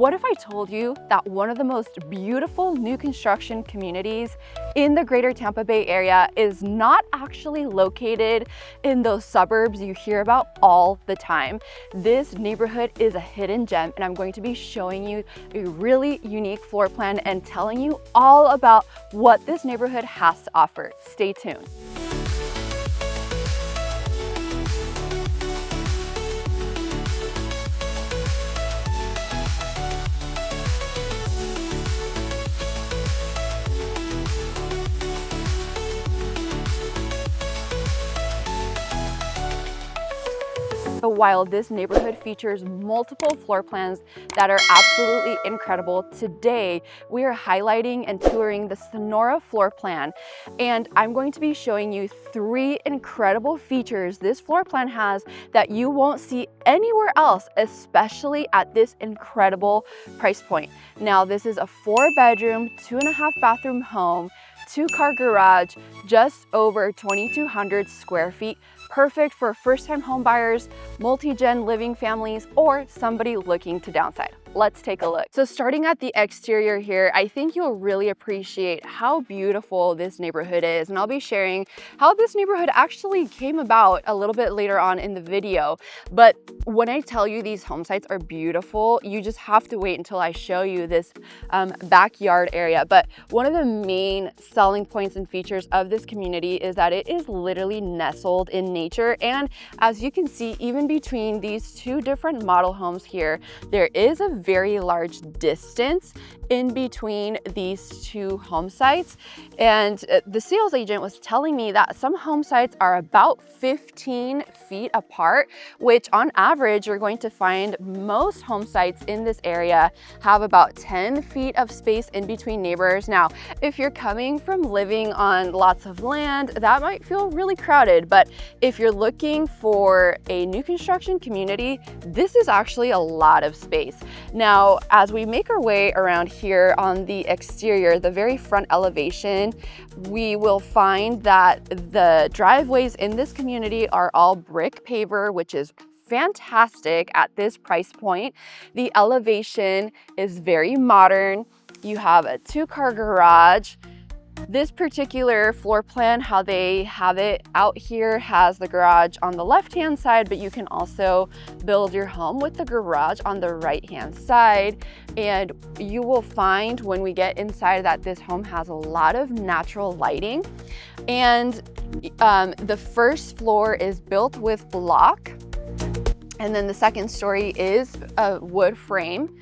What if I told you that one of the most beautiful new construction communities in the Greater Tampa Bay area is not actually located in those suburbs you hear about all the time? This neighborhood is a hidden gem, and I'm going to be showing you a really unique floor plan and telling you all about what this neighborhood has to offer. Stay tuned. So while this neighborhood features multiple floor plans that are absolutely incredible, today we are highlighting and touring the Sonora floor plan. And I'm going to be showing you 3 incredible features this floor plan has that you won't see anywhere else, especially at this incredible price point. Now, this is a 4-bedroom, 2.5 bathroom home, 2-car garage, just over 2,200 square feet. Perfect for first-time home buyers, multi-gen living families, or somebody looking to downsize. Let's take a look. So starting at the exterior here, I think you'll really appreciate how beautiful this neighborhood is. And I'll be sharing how this neighborhood actually came about a little bit later on in the video. But when I tell you these home sites are beautiful, you just have to wait until I show you this backyard area. But one of the main selling points and features of this community is that it is literally nestled in nature. And as you can see, even between these 2 different model homes here, there is a very large distance in between these 2 home sites. And the sales agent was telling me that some home sites are about 15 feet apart, which on average, you're going to find most home sites in this area have about 10 feet of space in between neighbors. Now, if you're coming from living on lots of land, that might feel really crowded. But if you're looking for a new construction community, this is actually a lot of space. Now, as we make our way around here on the exterior, the very front elevation, we will find that the driveways in this community are all brick paver, which is fantastic at this price point. The elevation is very modern. You have a 2-car garage. This particular floor plan, how they have it out here, has the garage on the left-hand side, but you can also build your home with the garage on the right-hand side. And you will find when we get inside that this home has a lot of natural lighting. And the first floor is built with block. And then the second story is a wood frame.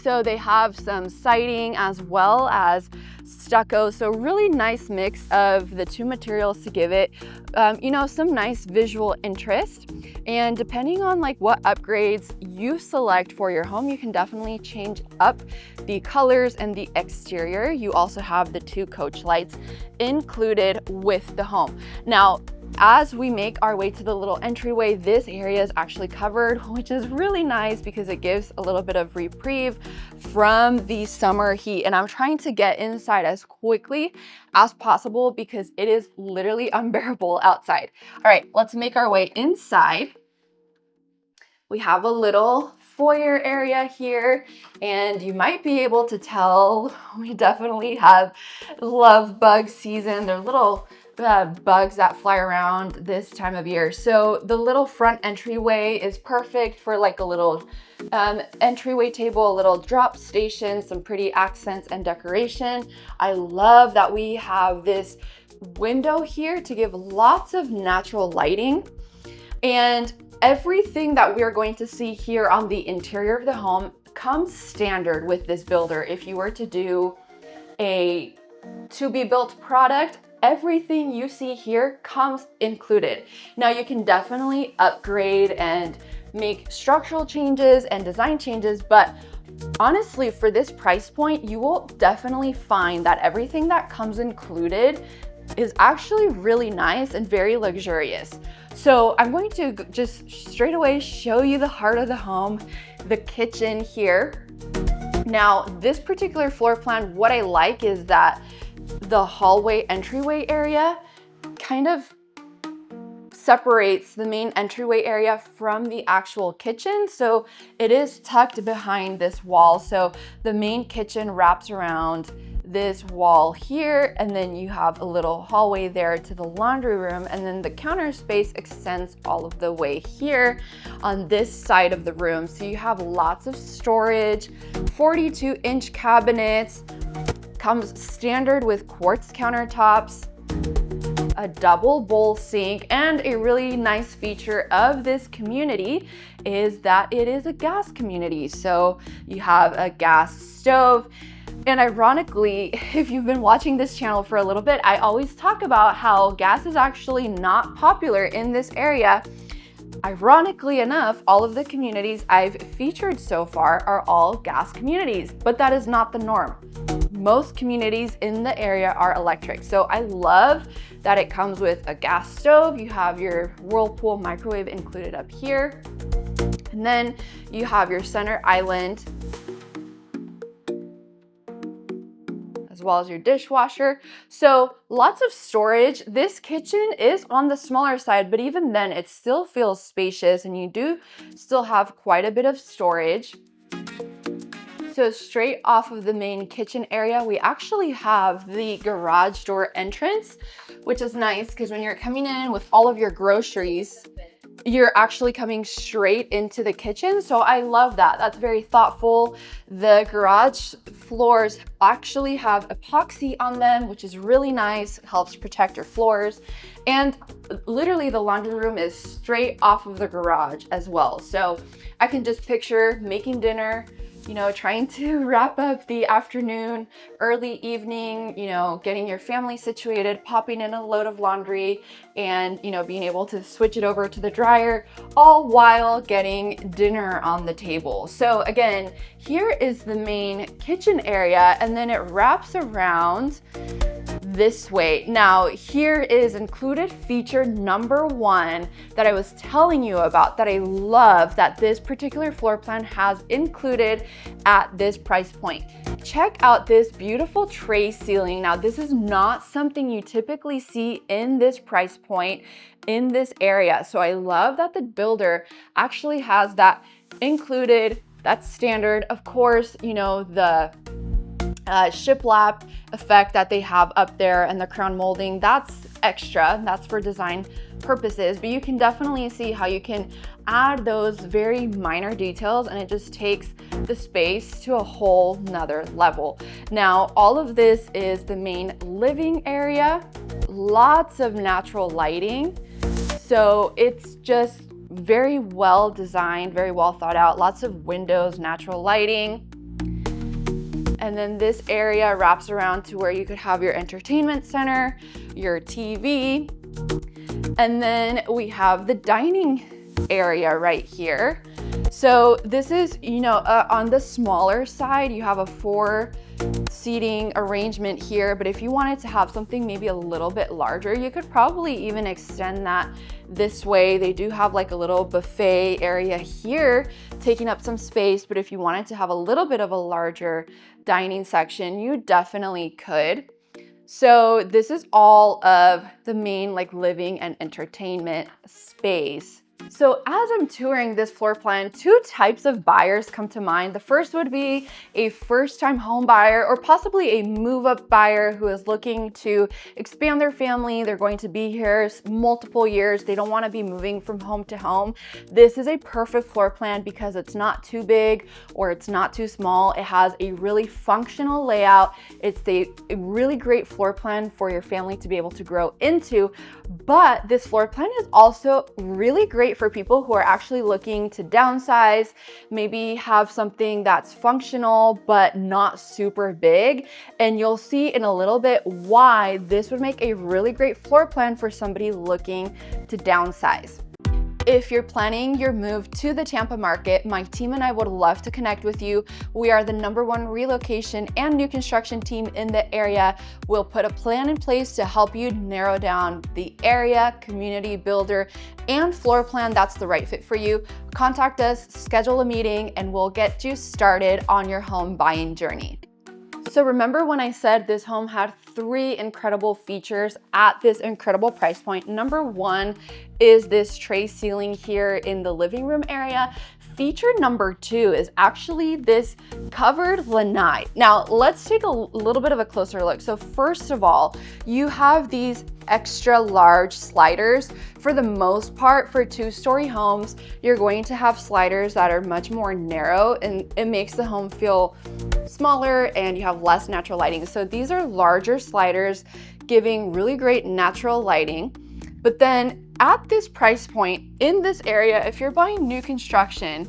So they have some siding as well as stucco. So really nice mix of the 2 materials to give it, some nice visual interest. And depending on what upgrades you select for your home, you can definitely change up the colors and the exterior. You also have the 2 coach lights included with the home. Now, as we make our way to the little entryway, this area is actually covered, which is really nice because it gives a little bit of reprieve from the summer heat. And I'm trying to get inside as quickly as possible because it is literally unbearable outside. All right, let's make our way inside. We have a little foyer area here, and you might be able to tell we definitely have love bug season. They're little bugs that fly around this time of year. So the little front entryway is perfect for a little entryway table, a little drop station, some pretty accents and decoration. I love that we have this window here to give lots of natural lighting. And everything that we're going to see here on the interior of the home comes standard with this builder. If you were to do a to-be-built product, everything you see here comes included. Now, you can definitely upgrade and make structural changes and design changes, but honestly, for this price point, you will definitely find that everything that comes included is actually really nice and very luxurious. So I'm going to just straight away show you the heart of the home, the kitchen here. Now, this particular floor plan, what I like is that the hallway entryway area kind of separates the main entryway area from the actual kitchen. So it is tucked behind this wall. So the main kitchen wraps around this wall here, and then you have a little hallway there to the laundry room, and then the counter space extends all of the way here on this side of the room. So you have lots of storage, 42-inch cabinets, comes standard with quartz countertops, a double bowl sink, and a really nice feature of this community is that it is a gas community. So you have a gas stove. And ironically, if you've been watching this channel for a little bit, I always talk about how gas is actually not popular in this area. Ironically enough, all of the communities I've featured so far are all gas communities, but that is not the norm. Most communities in the area are electric. So I love that it comes with a gas stove. You have your Whirlpool microwave included up here. And then you have your center island, as well as your dishwasher. So lots of storage. This kitchen is on the smaller side, but even then it still feels spacious, and you do still have quite a bit of storage. So straight off of the main kitchen area, we actually have the garage door entrance, which is nice because when you're coming in with all of your groceries, you're actually coming straight into the kitchen. So I love that. That's very thoughtful. The garage floors actually have epoxy on them, which is really nice. It helps protect your floors. And literally the laundry room is straight off of the garage as well. So I can just picture making dinner, you know, trying to wrap up the afternoon, early evening, you know, getting your family situated, popping in a load of laundry, and, you know, being able to switch it over to the dryer, all while getting dinner on the table. So again, here is the main kitchen area, and then it wraps around this way. Now, here is included feature number one that I was telling you about, that I love that this particular floor plan has included at this price point. Check out this beautiful tray ceiling. Now, this is not something you typically see in this price point in this area. So I love that the builder actually has that included. That's standard. Of course, you know, the shiplap effect that they have up there and the crown molding, that's extra, that's for design purposes, but you can definitely see how you can add those very minor details and it just takes the space to a whole nother level. Now, all of this is the main living area, lots of natural lighting, so it's just very well designed, very well thought out, lots of windows, natural lighting. And then this area wraps around to where you could have your entertainment center, your TV. And then we have the dining area right here. So this is, you know, on the smaller side, you have a 4 seating arrangement here, but if you wanted to have something maybe a little bit larger, you could probably even extend that this way. They do have like a little buffet area here taking up some space, but if you wanted to have a little bit of a larger dining section, you definitely could. So this is all of the main like living and entertainment space. So as I'm touring this floor plan, 2 types of buyers come to mind. The first would be a first-time home buyer or possibly a move-up buyer who is looking to expand their family. They're going to be here multiple years. They don't want to be moving from home to home. This is a perfect floor plan because it's not too big or it's not too small. It has a really functional layout. It's a really great floor plan for your family to be able to grow into. But this floor plan is also really great for people who are actually looking to downsize, maybe have something that's functional but not super big. And you'll see in a little bit why this would make a really great floor plan for somebody looking to downsize. If you're planning your move to the Tampa market, my team and I would love to connect with you. We are the #1 relocation and new construction team in the area. We'll put a plan in place to help you narrow down the area, community builder, and floor plan that's the right fit for you. Contact us, schedule a meeting, and we'll get you started on your home buying journey. So remember when I said this home had 3 incredible features at this incredible price point? Number 1 is this tray ceiling here in the living room area. Feature number 2 is actually this covered lanai. Now let's take a little bit of a closer look. So first of all, you have these extra large sliders. For the most part, for 2-story homes, you're going to have sliders that are much more narrow, and it makes the home feel smaller and you have less natural lighting. So these are larger sliders giving really great natural lighting. But then at this price point in this area, if you're buying new construction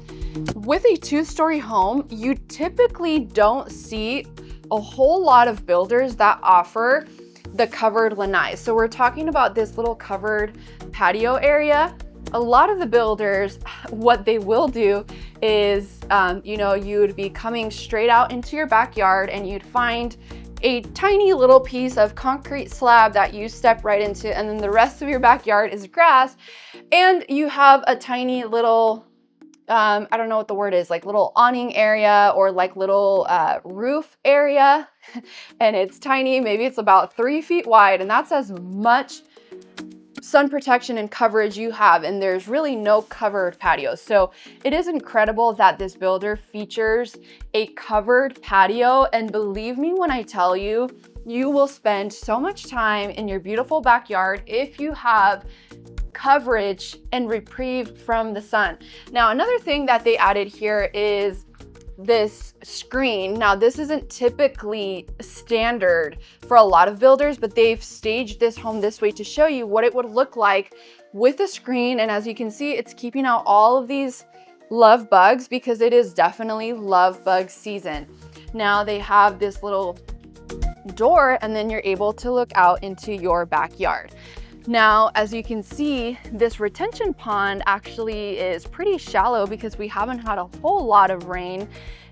with a 2-story home, you typically don't see a whole lot of builders that offer the covered lanai. So we're talking about this little covered patio area. A lot of the builders, what they will do is, you'd be coming straight out into your backyard and you'd find a tiny little piece of concrete slab that you step right into, and then the rest of your backyard is grass, and you have a tiny little, I don't know what the word is, like little awning area or like little roof area, and it's tiny, maybe it's about 3 feet wide, and that's as much sun protection and coverage you have, and there's really no covered patio. So it is incredible that this builder features a covered patio, and believe me when I tell you, you will spend so much time in your beautiful backyard if you have coverage and reprieve from the sun. Now, another thing that they added here is this screen. Now, this isn't typically standard for a lot of builders, but they've staged this home this way to show you what it would look like with a screen. And as you can see, it's keeping out all of these love bugs because it is definitely love bug season. Now they have this little door, and then you're able to look out into your backyard. Now, as you can see, this retention pond actually is pretty shallow because we haven't had a whole lot of rain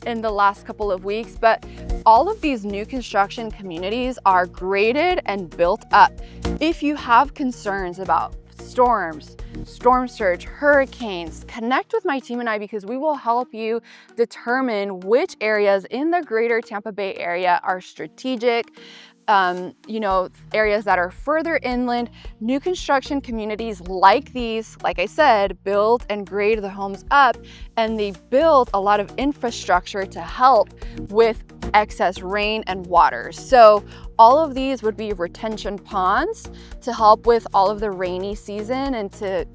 in the last couple of weeks, but all of these new construction communities are graded and built up. If you have concerns about storms, storm surge, hurricanes, connect with my team and I, because we will help you determine which areas in the Greater Tampa Bay area are strategic, areas that are further inland. New construction communities like these, like I said, build and grade the homes up, and they build a lot of infrastructure to help with excess rain and water. So all of these would be retention ponds to help with all of the rainy season and to,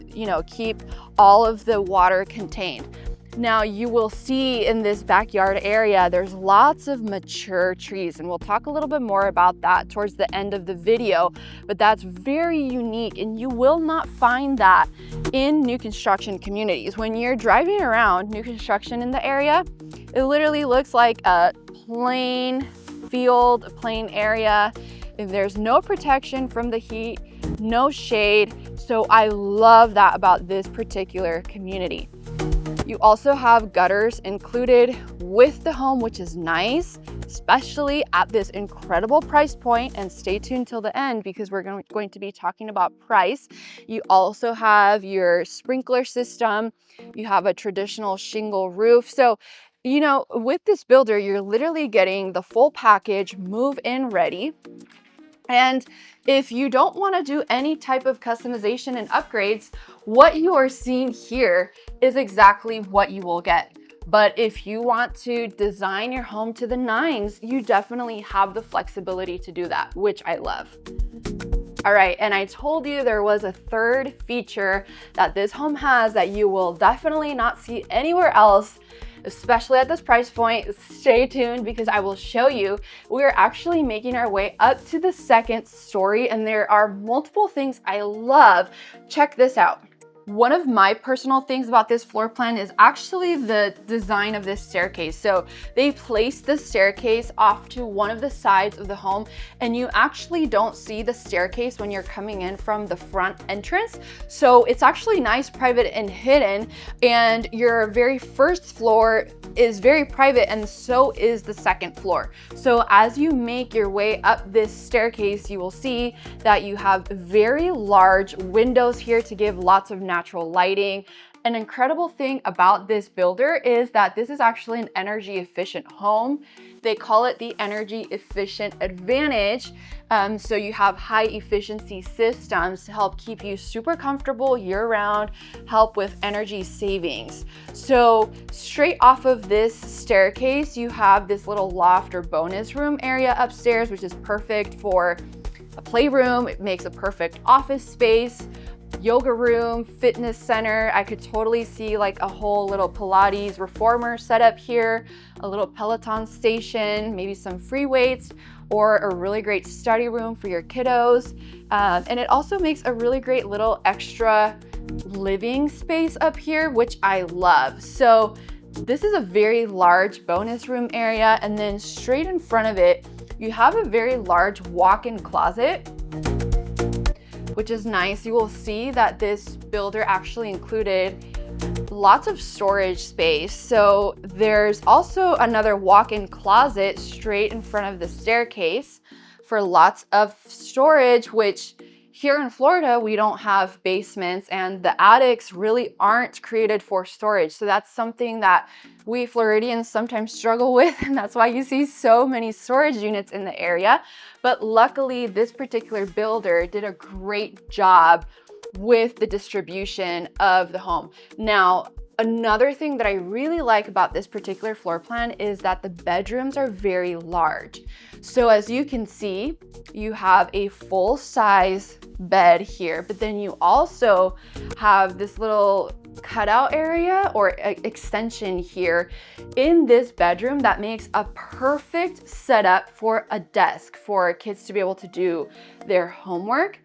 keep all of the water contained. Now you will see in this backyard area, there's lots of mature trees, and we'll talk a little bit more about that towards the end of the video, but that's very unique, and you will not find that in new construction communities. When you're driving around new construction in the area, it literally looks like a plain field, a plain area. If there's no protection from the heat, no shade. So I love that about this particular community. You also have gutters included with the home, which is nice, especially at this incredible price point. And stay tuned till the end because we're going to be talking about price. You also have your sprinkler system. You have a traditional shingle roof. So, with this builder, you're literally getting the full package, move-in ready. And if you don't want to do any type of customization and upgrades, what you are seeing here is exactly what you will get. But if you want to design your home to the nines, you definitely have the flexibility to do that, which I love. All right, and I told you there was a third feature that this home has that you will definitely not see anywhere else, especially at this price point. Stay tuned because I will show you. We are actually making our way up to the 2nd story, and there are multiple things I love. Check this out. One of my personal things about this floor plan is actually the design of this staircase. So they placed the staircase off to one of the sides of the home, and you actually don't see the staircase when you're coming in from the front entrance. So it's actually nice, private, and hidden, and your very first floor is very private, and so is the 2nd floor. So as you make your way up this staircase, you will see that you have very large windows here to give lots of natural lighting. An incredible thing about this builder is that this is actually an energy efficient home. They call it the energy efficient advantage. So you have high efficiency systems to help keep you super comfortable year round, help with energy savings. So straight off of this staircase, you have this little loft or bonus room area upstairs, which is perfect for a playroom. It makes a perfect office space, yoga room, fitness center. I could totally see like a whole little Pilates reformer setup here, a little Peloton station, maybe some free weights, or a really great study room for your kiddos. And it also makes a really great little extra living space up here, which I love. So this is a very large bonus room area. And then straight in front of it, you have a very large walk-in closet, which is nice. You will see that this builder actually included lots of storage space. So there's also another walk-in closet straight in front of the staircase for lots of storage, which here in Florida, we don't have basements and the attics really aren't created for storage. So that's something that we Floridians sometimes struggle with, and that's why you see so many storage units in the area. But luckily, this particular builder did a great job with the distribution of the home. Now, another thing that I really like about this particular floor plan is that the bedrooms are very large. So as you can see, you have a full size bed here, but then you also have this little cutout area or extension here in this bedroom that makes a perfect setup for a desk for kids to be able to do their homework.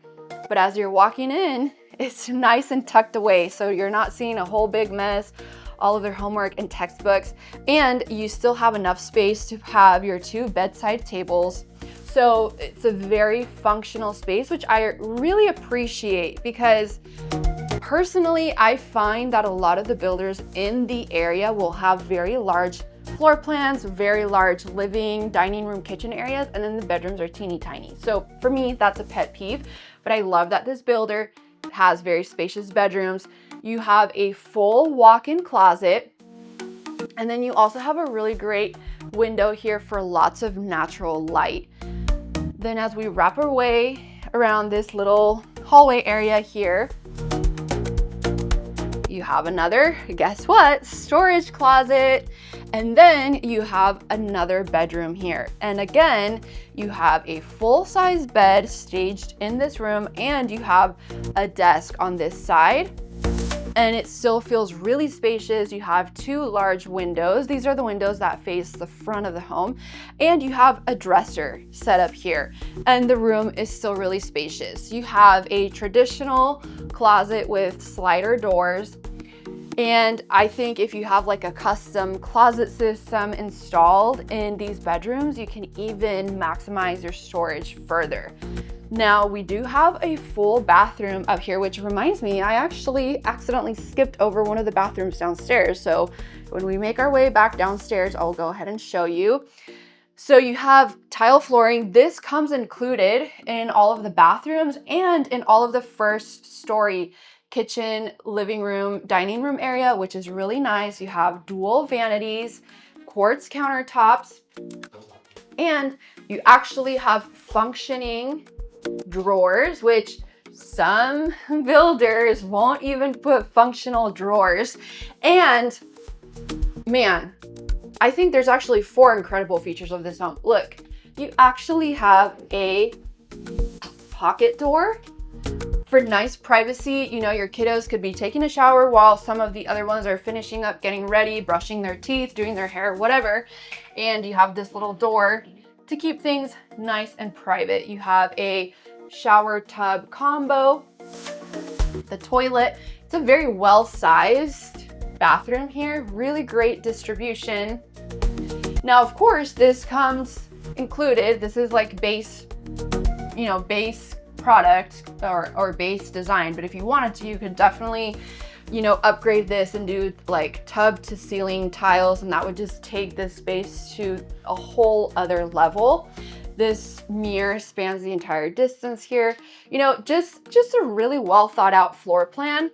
But as you're walking in, it's nice and tucked away, so you're not seeing a whole big mess, all of their homework and textbooks, and you still have enough space to have your 2 bedside tables. So it's a very functional space, which I really appreciate, because personally, I find that a lot of the builders in the area will have very large floor plans, very large living, dining room, kitchen areas, and then the bedrooms are teeny tiny. So for me, that's a pet peeve, but I love that this builder has very spacious bedrooms. You have a full walk-in closet, and then you also have a really great window here for lots of natural light. Then as we wrap our way around this little hallway area here, you have another, guess what, storage closet. And then you have another bedroom here. And again, you have a full-size bed staged in this room, and you have a desk on this side. And it still feels really spacious. You have 2 large windows. These are the windows that face the front of the home. And you have a dresser set up here. And the room is still really spacious. You have a traditional closet with slider doors. And I think if you have like a custom closet system installed in these bedrooms, you can even maximize your storage further. Now, we do have a full bathroom up here, which reminds me, I actually accidentally skipped over one of the bathrooms downstairs. So when we make our way back downstairs, I'll go ahead and show you. So you have tile flooring. This comes included in all of the bathrooms and in all of the first story kitchen, living room, dining room area, which is really nice. You have dual vanities, quartz countertops, and you actually have functioning drawers, which some builders won't even put functional drawers. And man, I think there's actually 4 incredible features of this home. Look, you actually have a pocket door for nice privacy. You know, your kiddos could be taking a shower while some of the other ones are finishing up, getting ready, brushing their teeth, doing their hair, whatever. And you have this little door to keep things nice and private. You have a shower tub combo, the toilet. It's a very well-sized bathroom here, really great distribution. Now, of course, this comes included. This is like base, you know, base product or base design, but if you wanted to, you could definitely, you know, upgrade this and do like tub to ceiling tiles, and that would just take this space to a whole other level. This mirror spans the entire distance here. You know, just a really well thought out floor plan.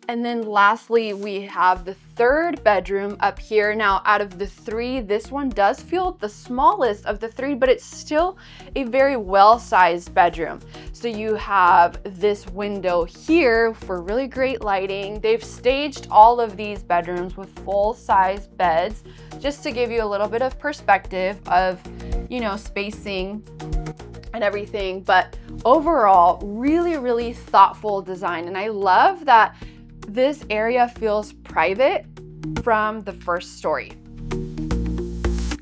And then lastly, we have the third bedroom up here. Now, out of the three, this one does feel the smallest of the three, but it's still a very well-sized bedroom. So you have this window here for really great lighting. They've staged all of these bedrooms with full-size beds, just to give you a little bit of perspective of, you know, spacing and everything. But overall, really, really thoughtful design. And I love that this area feels private from the first story.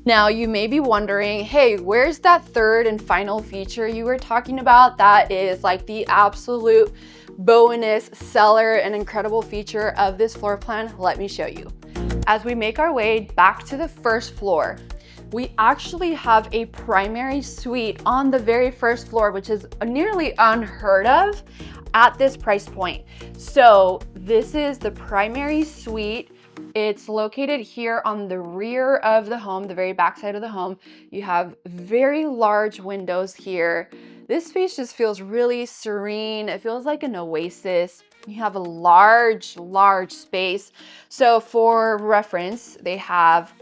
Now, you may be wondering, hey, where's that third and final feature you were talking about? That is like the absolute bonus, seller, and incredible feature of this floor plan. Let me show you. As we make our way back to the first floor, we actually have a primary suite on the very first floor, which is nearly unheard of at this price point. So this is the primary suite. It's located here on the rear of the home, the very back side of the home. You have very large windows here. This space just feels really serene. It feels like an oasis. You have a large, large space. So for reference, they have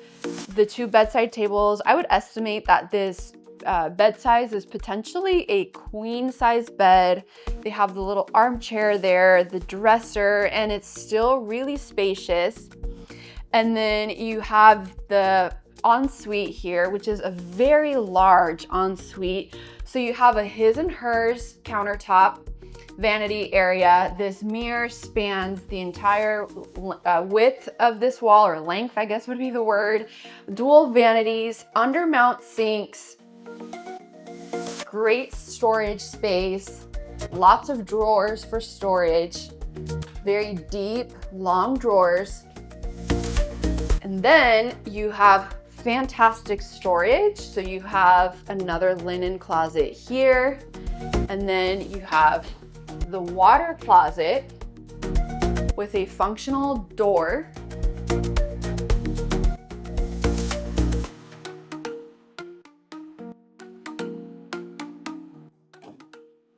the two bedside tables. I would estimate that this bed size is potentially a queen size bed. They have the little armchair there, the dresser, and it's still really spacious. And then you have the ensuite here, which is a very large ensuite. So you have a his and hers countertop, vanity area. This mirror spans the entire width of this wall, or length, I guess would be the word. Dual vanities, undermount sinks, great storage space, lots of drawers for storage, very deep, long drawers. And then you have fantastic storage. So you have another linen closet here, and then you have the water closet with a functional door.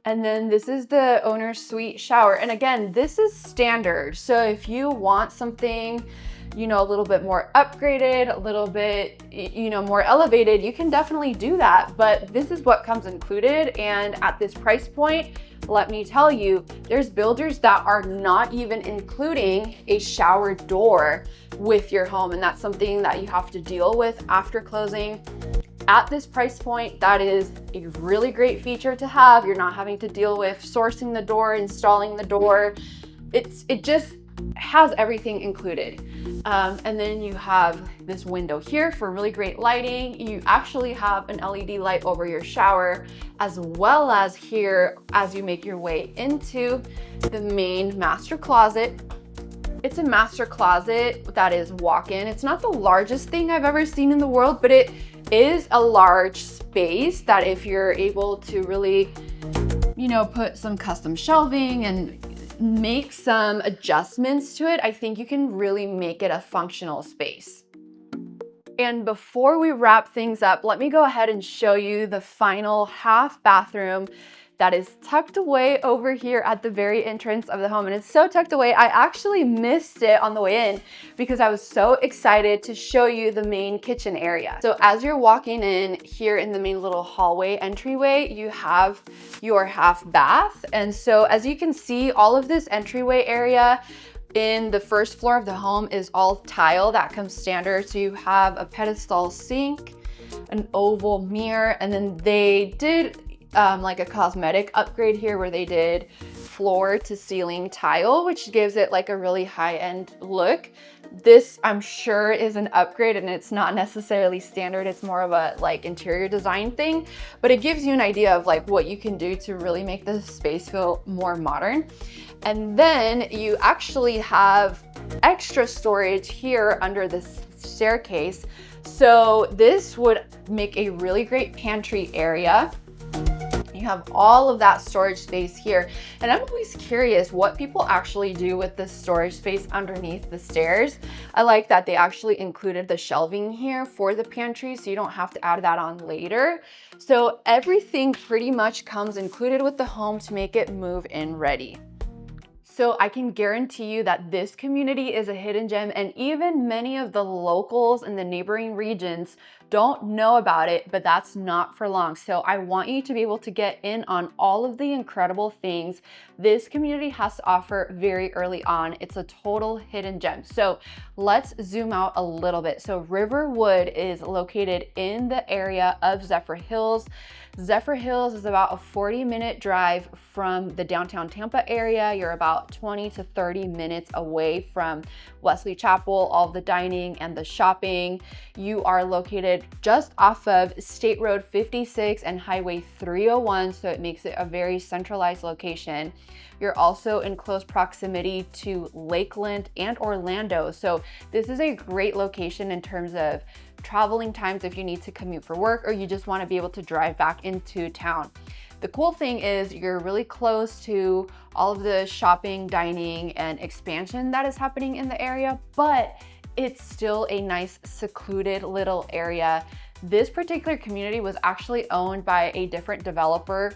And then this is the owner's suite shower. And again, this is standard. So if you want something, you know, a little bit more upgraded, a little bit, you know, more elevated, you can definitely do that. But this is what comes included. And at this price point, let me tell you, there's builders that are not even including a shower door with your home. And that's something that you have to deal with after closing. At this price point, that is a really great feature to have. You're not having to deal with sourcing the door, installing the door. It just has everything included. And then you have this window here for really great lighting. You actually have an LED light over your shower, as well as here as you make your way into the main master closet. It's a master closet that is walk-in. It's not the largest thing I've ever seen in the world, but it is a large space that if you're able to really, you know, put some custom shelving and make some adjustments to it, I think you can really make it a functional space. And before we wrap things up, let me go ahead and show you the final half bathroom that is tucked away over here at the very entrance of the home. And it's so tucked away, I actually missed it on the way in because I was so excited to show you the main kitchen area. So as you're walking in here in the main little hallway entryway, you have your half bath. And so as you can see, all of this entryway area in the first floor of the home is all tile. That comes standard. So you have a pedestal sink, an oval mirror, and then they did like a cosmetic upgrade here where they did floor to ceiling tile, which gives it like a really high-end look. This, I'm sure, is an upgrade and it's not necessarily standard. It's more of a like interior design thing, but it gives you an idea of like what you can do to really make the space feel more modern. And then you actually have extra storage here under this staircase. So this would make a really great pantry area. You have all of that storage space here. And I'm always curious what people actually do with the storage space underneath the stairs. I like that they actually included the shelving here for the pantry, so you don't have to add that on later. So everything pretty much comes included with the home to make it move-in ready. So I can guarantee you that this community is a hidden gem, and even many of the locals in the neighboring regions don't know about it, but that's not for long. So I want you to be able to get in on all of the incredible things this community has to offer very early on. It's a total hidden gem. So let's zoom out a little bit. So Riverwood is located in the area of Zephyrhills. Zephyrhills is about a 40-minute drive from the downtown Tampa area. You're about 20 to 30 minutes away from Wesley Chapel, all the dining and the shopping. You are located just off of State Road 56 and Highway 301, so it makes it a very centralized location. You're also in close proximity to Lakeland and Orlando. So this is a great location in terms of traveling times if you need to commute for work or you just want to be able to drive back into town. The cool thing is you're really close to all of the shopping, dining, and expansion that is happening in the area, but it's still a nice secluded little area. This particular community was actually owned by a different developer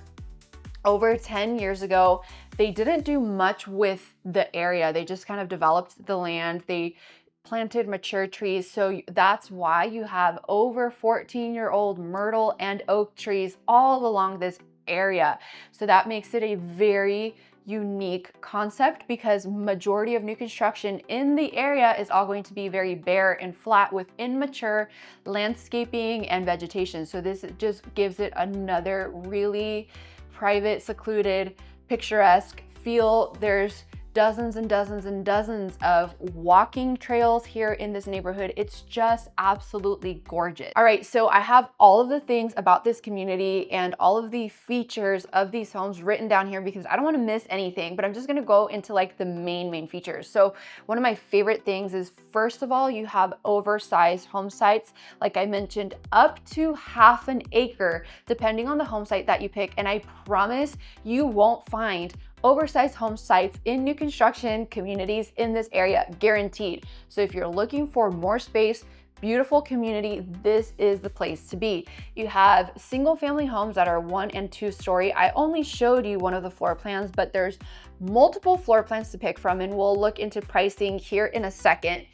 over 10 years ago. They didn't do much with the area. They just kind of developed the land. They planted mature trees. So that's why you have over 14-year-old myrtle and oak trees all along this area. So that makes it a very unique concept because majority of new construction in the area is all going to be very bare and flat with immature landscaping and vegetation. So this just gives it another really private, secluded, picturesque feel. There's dozens and dozens and dozens of walking trails here in this neighborhood. It's just absolutely gorgeous. All right, so I have all of the things about this community and all of the features of these homes written down here because I don't want to miss anything, but I'm just going to go into like the main features. So one of my favorite things is, first of all, you have oversized home sites. Like I mentioned, up to half an acre, depending on the home site that you pick. And I promise you won't find oversized home sites in new construction communities in this area, guaranteed. So if you're looking for more space, beautiful community, this is the place to be. You have single family homes that are 1 and 2 story. I only showed you one of the floor plans, but there's multiple floor plans to pick from, and we'll look into pricing here in a second.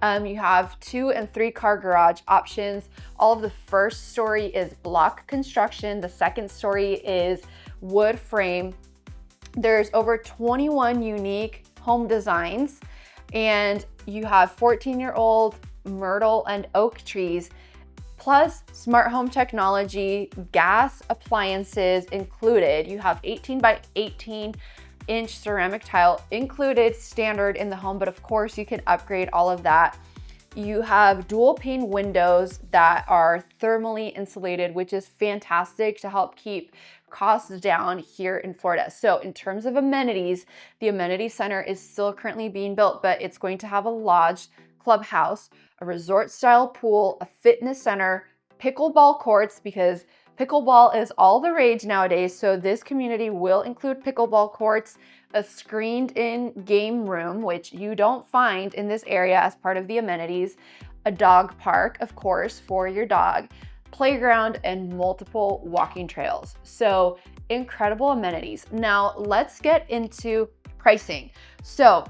You have 2 and 3 car garage options. All of the first story is block construction. The second story is wood frame. There's over 21 unique home designs, and you have 14-year-old myrtle and oak trees, plus smart home technology, gas appliances included. You have 18 by 18 inch ceramic tile included standard in the home, but of course you can upgrade all of that. You have dual pane windows that are thermally insulated, which is fantastic to help keep costs down here in Florida. So in terms of amenities, the amenity center is still currently being built, but it's going to have a lodge, clubhouse, a resort style pool, a fitness center, pickleball courts, because pickleball is all the rage nowadays. So this community will include pickleball courts, a screened in game room, which you don't find in this area as part of the amenities, a dog park, of course, for your dog, playground, and multiple walking trails. So incredible amenities. Now let's get into pricing. So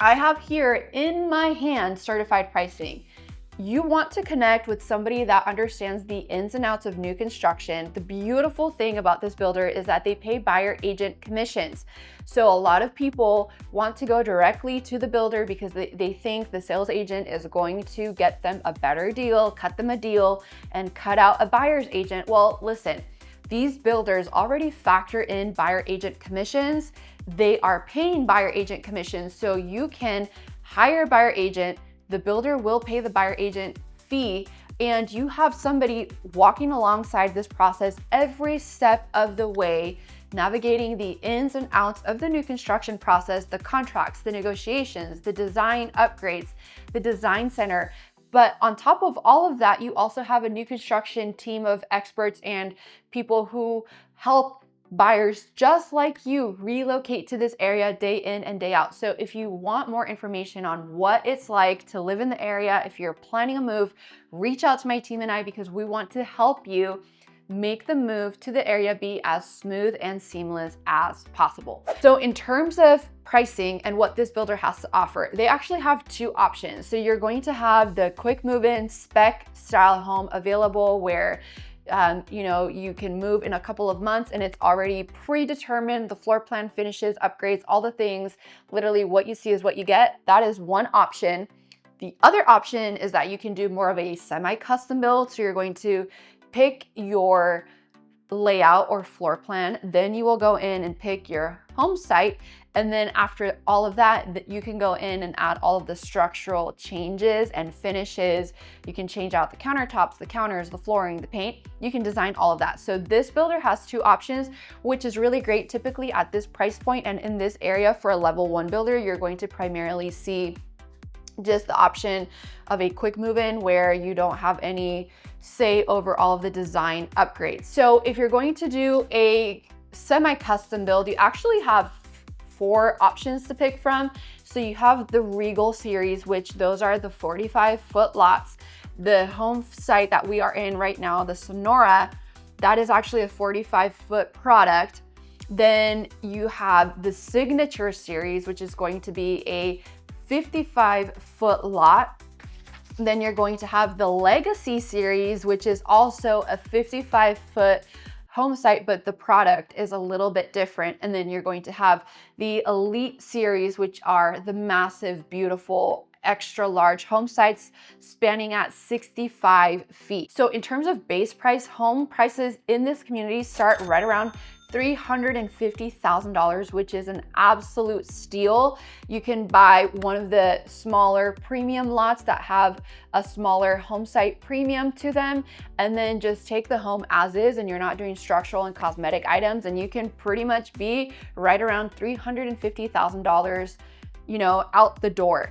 I have here in my hand certified pricing. You want to connect with somebody that understands the ins and outs of new construction. The beautiful thing about this builder is that they pay buyer agent commissions. So a lot of people want to go directly to the builder because they think the sales agent is going to get them a better deal, cut them a deal, and cut out a buyer's agent. Well, listen, these builders already factor in buyer agent commissions. They are paying buyer agent commissions, so you can hire a buyer agent. The builder will pay the buyer agent fee, and you have somebody walking alongside this process every step of the way, navigating the ins and outs of the new construction process, the contracts, the negotiations, the design upgrades, the design center. But on top of all of that, you also have a new construction team of experts and people who help buyers just like you relocate to this area day in and day out. So if you want more information on what it's like to live in the area, if you're planning a move, reach out to my team and I, because we want to help you make the move to the area be as smooth and seamless as possible. So in terms of pricing and what this builder has to offer, they actually have two options. So you're going to have the quick move-in spec style home available where you can move in a couple of months and it's already predetermined, the floor plan, finishes, upgrades, all the things. Literally what you see is what you get. That is one option. The other option is that you can do more of a semi-custom build. So you're going to pick your layout or floor plan, then you will go in and pick your home site. And then after all of that, you can go in and add all of the structural changes and finishes. You can change out the countertops, the counters, the flooring, the paint. You can design all of that. So this builder has two options, which is really great. Typically at this price point and in this area for a level 1 builder, you're going to primarily see just the option of a quick move-in where you don't have any say over all of the design upgrades. So if you're going to do a semi-custom build, you actually have 4 options to pick from. So you have the Regal series, which those are the 45-foot lots. The home site that we are in right now, the Sonora, that is actually a 45-foot product. Then you have the Signature series, which is going to be a 55-foot lot. Then you're going to have the Legacy series, which is also a 55-foot home site, but the product is a little bit different. And then you're going to have the Elite series, which are the massive, beautiful, extra large home sites spanning at 65 feet. So in terms of base price, home prices in this community start right around $350,000, which is an absolute steal. You can buy one of the smaller premium lots that have a smaller home site premium to them, and then just take the home as is, and you're not doing structural and cosmetic items, and you can pretty much be right around $350,000, out the door.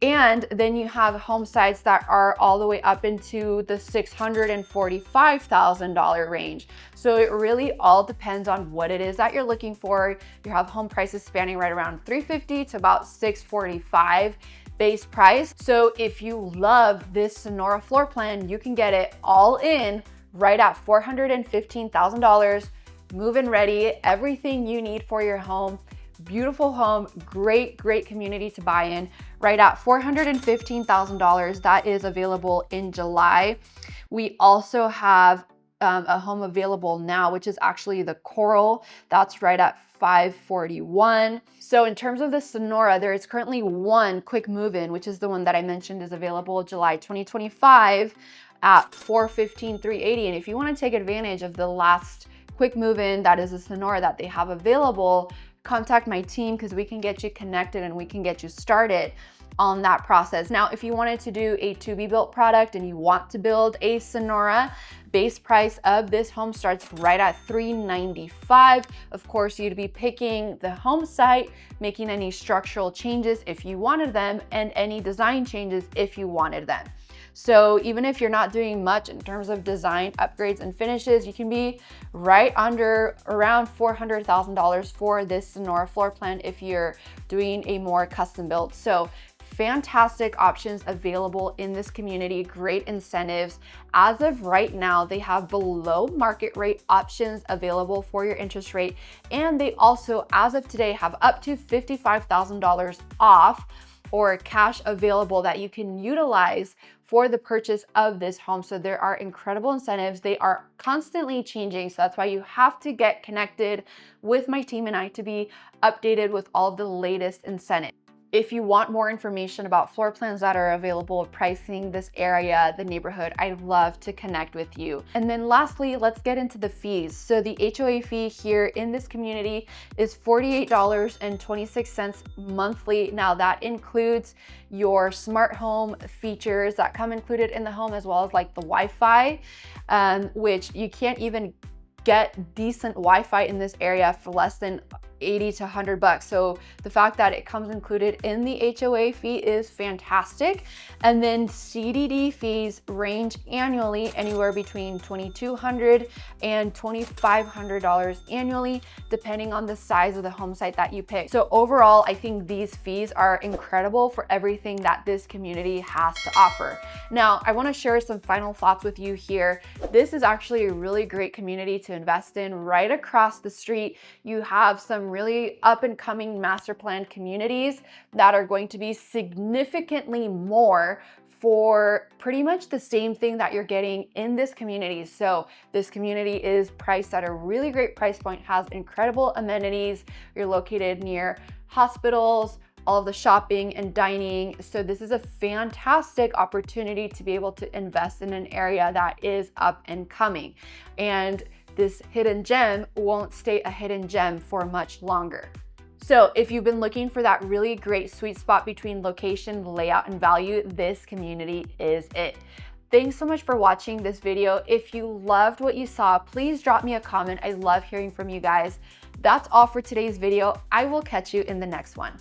And then you have home sites that are all the way up into the $645,000 range. So it really all depends on what it is that you're looking for. You have home prices spanning right around $350,000 to about $645,000 base price. So if you love this Sonora floor plan, you can get it all in right at $415,000, move-in ready, everything you need for your home. Beautiful home, great community to buy in, right at $415,000. That is available in July. We also have a home available now, which is actually the Coral. That's right at $541,000. So in terms of the Sonora, there is currently one quick move-in, which is the one that I mentioned is available July 2025 at $415,380. And if you want to take advantage of the last quick move-in that is a Sonora that they have available, contact my team because we can get you connected and we can get you started on that process. Now, if you wanted to do a to-be built product and you want to build a Sonora, base price of this home starts right at $395,000. Of course, you'd be picking the home site, making any structural changes if you wanted them, and any design changes if you wanted them. So even if you're not doing much in terms of design, upgrades, and finishes, you can be right under around $400,000 for this Sonora floor plan if you're doing a more custom build. So fantastic options available in this community, great incentives. As of right now, they have below market rate options available for your interest rate. And they also, as of today, have up to $55,000 off or cash available that you can utilize for the purchase of this home. So there are incredible incentives. They are constantly changing. So that's why you have to get connected with my team and I to be updated with all of the latest incentives. If you want more information about floor plans that are available, pricing, this area, the neighborhood, I'd love to connect with you. And then lastly, let's get into the fees. So the HOA fee here in this community is $48.26 monthly. Now that includes your smart home features that come included in the home, as well as like the Wi-Fi, which you can't even get decent Wi-Fi in this area for less than 80 to 100 bucks. So the fact that it comes included in the HOA fee is fantastic. And then CDD fees range annually anywhere between $2,200 and $2,500 annually, depending on the size of the home site that you pick. So overall, I think these fees are incredible for everything that this community has to offer. Now, I want to share some final thoughts with you here. This is actually a really great community to invest in. Right across the street, you have some really up and coming master plan communities that are going to be significantly more for pretty much the same thing that you're getting in this community. So this community is priced at a really great price point, has incredible amenities. You're located near hospitals, all of the shopping and dining. So this is a fantastic opportunity to be able to invest in an area that is up and coming. And this hidden gem won't stay a hidden gem for much longer. So if you've been looking for that really great sweet spot between location, layout, and value, this community is it. Thanks so much for watching this video. If you loved what you saw, please drop me a comment. I love hearing from you guys. That's all for today's video. I will catch you in the next one.